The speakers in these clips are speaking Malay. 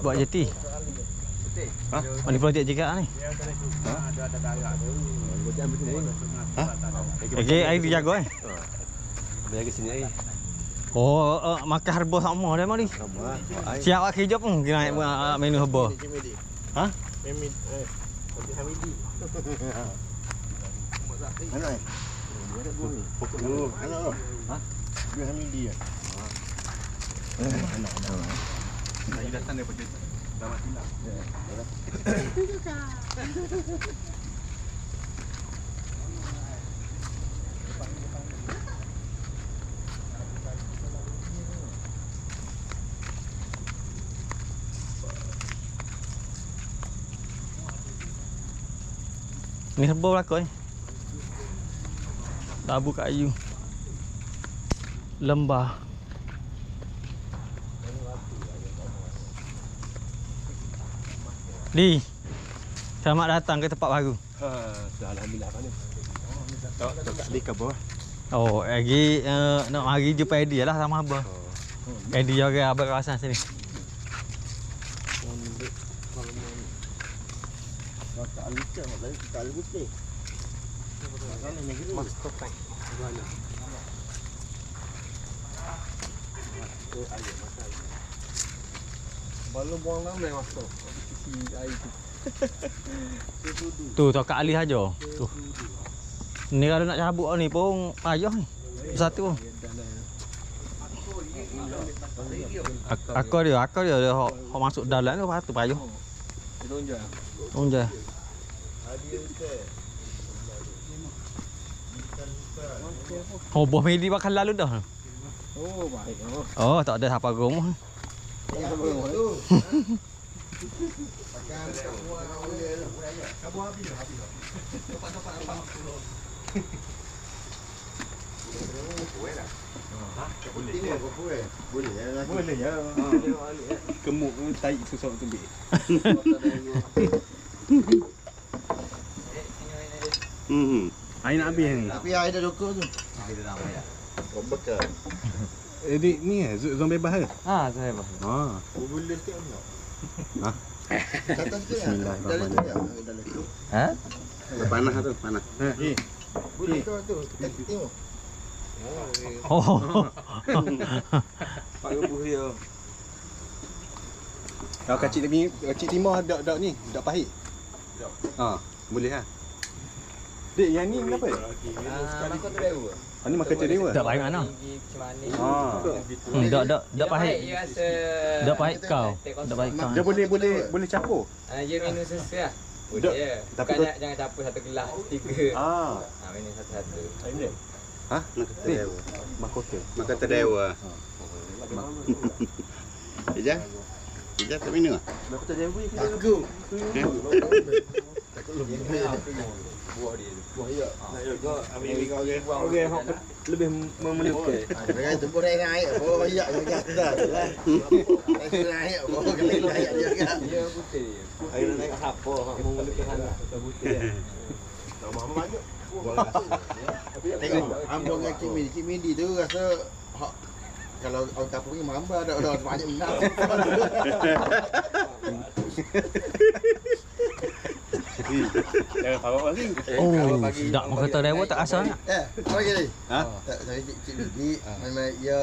Buat jeti. Ha? Mana projek juga ni? Ha? Okey, air dijaga eh. Biar ke sini air. Oh, makan herba sama dah mari. Siap wak kerja pun kena naik menu herba. Ha? Hamidi. Mana eh? Pokok dulu. Anak. Ha? Dia Hamidi ah. Anak. Saya datang daripada Damat Tilang. Ni herba belakang ni. Tabu kayu. Lembah. Li. Selamat datang ke tempat baru. Dah alhamdulillah kan ni. Tak di kabur. Oh, lagi nak mari jumpa Eddie lah sama abah. Eddie juga abang kawasan sini. Tak alucak, tak alu putih. Mas topeng. Balon buang lama masuk. Sisi air tu. Tu Tok Ali aja. Tu. Ni kalau nak cabut ni pun payah ni. Satu. Aku dia hok masuk dalam tu lepas tu payah. Onja. Oh, boh medi bakal lalu dah. Oh, baik. Oh, tak ada siapa rumah. Boleh ya. Kemuk taik susah tu ambil. Air nak habis ni. Tapi air dah cukup tu. Bekal. Jadi ni zon bebas ke? Ha, saya bah. Ha. Boleh sikit tak? Ha. Kata sikit. Bismillahirrahmanirrahim. Ha? Panas tu, panas. Boleh tu. Kita tengok. Oh. Pak rebuh dia. Kalau kacik timah dak ni, dak pahit. Ha, boleh ha. Dek, yang ni kenapa? Makan tu dewa. Ni makan cedewa. Tak pahit mana? Ha. Dak pahit. Dak pahit kau. Dak pahit kau. Dia boleh campur. Dia minum sesuai lah. Dok, Boleh je. tapi Bukan jangan campur satu gelas, tiga. Ah. Minum satu-satu. Ha? Makan cedewa. Mahkota. Makan cedewa. Ijaz? Ijaz tak minum ah? Aku. Lebih memelukkan. Dengan tu pun dengan air. Oh, ya kata lah. Dengan air. Oh, dengan air juga. Dia putih. Air naik apa? Memelukkan sangat. Putih. Tak mahu banyak. Tengok, ambang dengan Cik Midi tu rasa kalau orang kampung ni mamba dah banyak minat. Jangan faham lagi. Oh, dak makan tu dewa tak asal nak. Apa lagi ni? Ha? Tak saya Cik Midi memang dia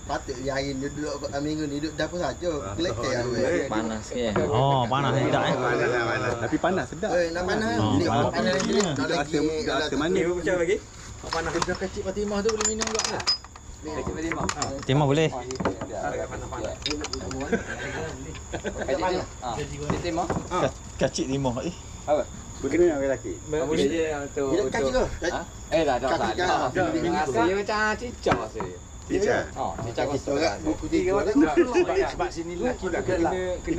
patut dia hari ni duduk minggu ni duduk dapur saja. Kelekeh awak. Panas ke? Oh, panas ni tak eh. Panas. Tapi panas sedap. Nak panas. Oh, Ni panas. panas lagi ni. Nak lagi Rasa manis. Macam lagi? panas. Budak kecil Fatimah tu boleh minum juga. Timah boleh. Timah. Kacik timah ni. Apa? Begini orang lelaki. Boleh je yang tu. Dia kacik ke? Dah tak. Dia macam cicak saya. Cicak. Cicak kosong. Buku tiga Sebab sini lelaki dah kena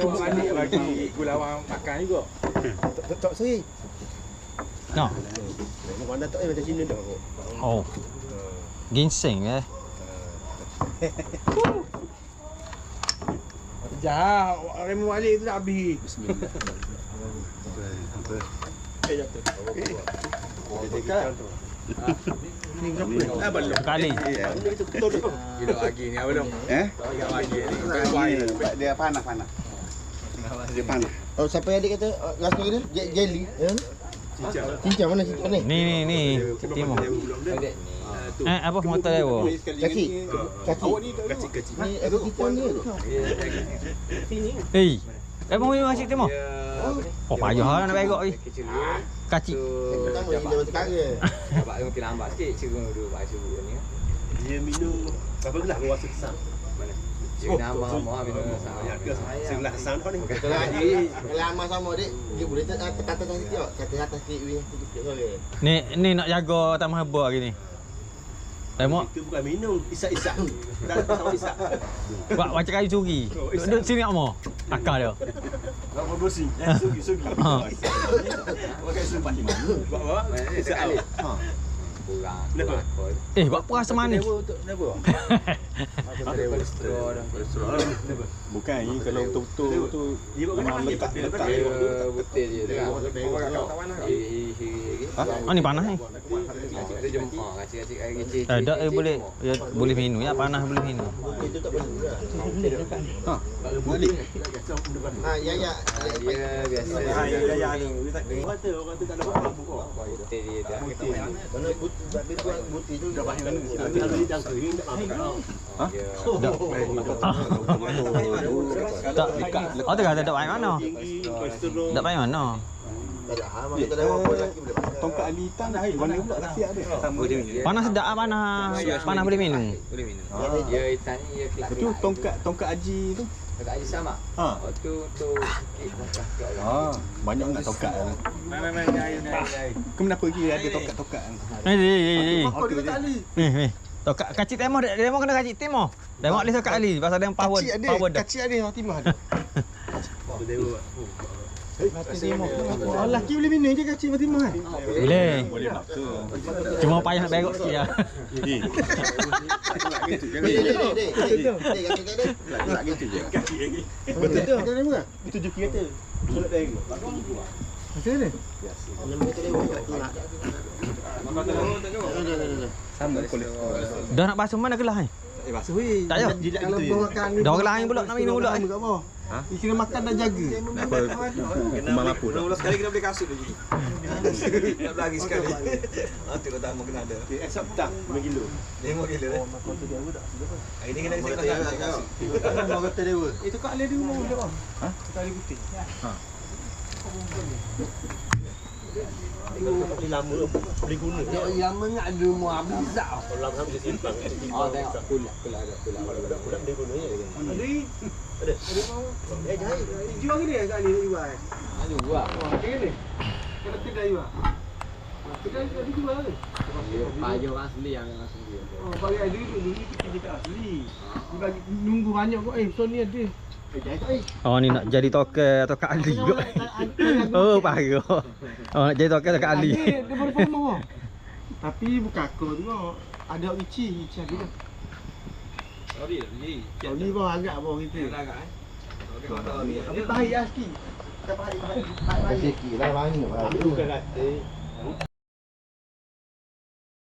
balik bagi gulawang makan juga. tak seri. No. Mana tak macam Cina dah. Oh. Ginseng eh. Jah, remu balik tu dah habis. Bismillah. Belum. Kali. Hidup lagi ni apa dong? Eh? Hidup lagi ni. Dia panas. Dia panas. Oh, siapa yang adik kata rasa dia jelly, ya? Cincang mana cincang ni? Ni. Cik Timur. Apa motor dia? Kacik. Kacik-kacik. Ni ada cincang dia. Abang ni Cik Timur. Oh, payah nak begok ni. Kacik. Pertama dia sekarang. Abang makin lambat sikit cerita dulu Pak Syukur ni. Dia minum berapa gelas gua rasa kesam. Dia nama minum sama. Segelas kesam kau ni. Kalau amal sama dik, dia boleh kata sikit. Kata atas sikit weh sikit boleh. Ni nak jaga taman haba hari ni. Tengok. Itu bukan minum, isak-isak. Dah sama isak. Macam kayu curi. Duduk sini tak mau. Akal dia. Berapa bosi? Sugi. Pakai sugi. Bawa. Isak ali. Kurang. Buat puas manis. Kenapa? Kolesterol. Bukan ni kalau betul-betul tu memang letak. Betul dia tu. Ni panas ni. Dia jemput kacik-kacik air kecil. Tak boleh minum ya, panas boleh minum. Itu tak boleh. Balik. Ya. Dia biasa. Ya ni. Orang tu tak dapat mabuk. Betul dia dah. Mana buti tu dah banyak. Kalau dia dah kering tak mabuk. Tak. Oh, tak ada baik mana? Kolesterol. Tak baik mana? Tak ada hal kita dah apa lagi boleh makan. Tongkat Ali hitam dah warna pula kasiak dia. Sama dia. Panas sedap panas boleh minum. Boleh minum. Dia hitam ni dia kelak. Itu tongkat Haji tu. Dekat Haji sama. Ha. Tu Banyak nak tongkat. Main. Kenapa kira ada tongkat-tongkat? Ni. Kau dia tak ali. Ni. Tokak kacik Timur, demo kena kacik Timur. Tengok dia tokak Ali pasal dia power dah. Kacik ada Fatimah ada. Dewa. Lelaki boleh minum je kacik Fatimah kan? Boleh. Boleh nak ke? Cuma payah nak begok sikit lah. Kaki lagi. Betul tu. Macam mana? Itu joki kata. Surat dia. Macam mana? Sama kolesterol. Dah nak basuh mana kelas ni? Basuh weh. Tak payah. Kalau buah makan ni. Dah orang lain pula nak minum pula. Ha? Kira makan dah jaga. Kumang apa dah? Ulang sekali kena beli kasut lagi. Tak lagi sekali. Nanti kau tak mau kena ada. Esok petang 5 kilo. 5 kilo dah. Hari ni kena isi kasut. Mau kata dewa. Itu kat alih di rumah dia bang. Ha? Kat alih putih. Ha. Beli lama beli guna. Dia lama nak ada rumah habis tak? Orang ham dia simpan. Oh tengok kulak ada. Budak beli guna je. Ada. Jahit. Jual ni kat alih jual. Ada juga. Macam ni. Kalau tidak jual. Kedai tadi jual ke? Payah orang asli yang asli. Oh, bagi ada dulu kita dekat asli. Dia bagi nunggu banyak kok. So ni ada. Oh ni nak jadi tokak Ali kot. Oh parah. Oh nak jadi tokak Ali. Dia baru formal. Tapi bukan aku tu. Ada Ichi ada dah. Sorry dah ni. Jadi bang agak bang kita. Agak eh. Tapi bahaya sikit. Kita bahaya. Sikit lah banyak. Bukan kata